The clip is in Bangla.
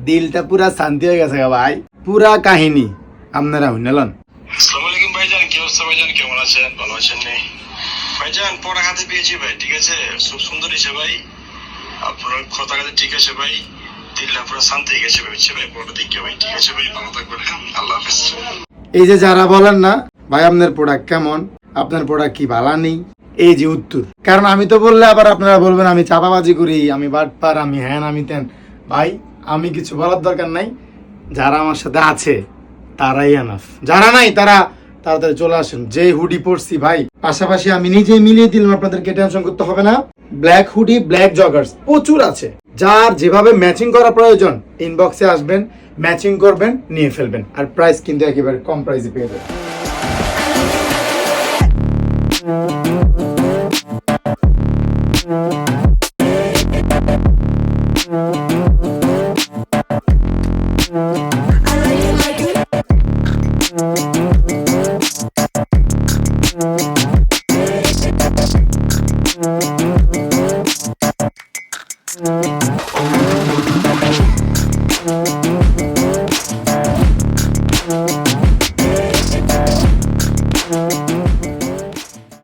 দিলটা পুরা শান্তি হয়ে গেছে ভাই, পুরা কাহিনী আপনারা শুনলেন। আসসালামু আলাইকুম ভাইজান, কি অবস্থা ভাইজান, কেমন আছেন? ভালো আছেন নি ভাইজান? পড়া হাতে পেয়েছি ভাই, ঠিক আছে, খুব সুন্দর হয়েছে ভাই, আপনার কথা কাজে ঠিক আছে ভাই, দিলটা পুরো শান্তি হয়ে গেছে ভাই, ভাই পড়া দেখে ভাই, ঠিক আছে ভাই, ভালো থাকবেন, হ্যাঁ, আল্লাহ হাফেজ। এই যে যারা বলেন না ভাই আপনার প্রোডাক্ট কেমন, আপনার প্রোডাক্ট কি ভালো নেই, এই যে উত্তর। কারণ আমি তো বললে আবার আপনারা বলবেন আমি চাপাবাজি করি, আমি বাটপার, আমি হ্যান আমি তেন। ভাই আমি কিছু বলার দরকার নাই, যারা আমার সাথে আছে তারাই এনাফ, যারা নাই তারা তাড়াতাড়ি চলে আসেন। যে হুডি পরছি ভাই, পাশাপাশি আমি নিজেই মিলিয়ে দিলাম, আপনাদেরকে টেনশন করতে হবে না। ব্ল্যাক হুডি, ব্ল্যাক জগার্স প্রচুর আছে, যার যেভাবে ম্যাচিং করা প্রয়োজন ইনবক্সে আসবেন, ম্যাচিং করবেন, নিয়ে ফেলবেন। আর প্রাইস কিন্তু একেবারে কম প্রাইসে পেয়ে যাবেন।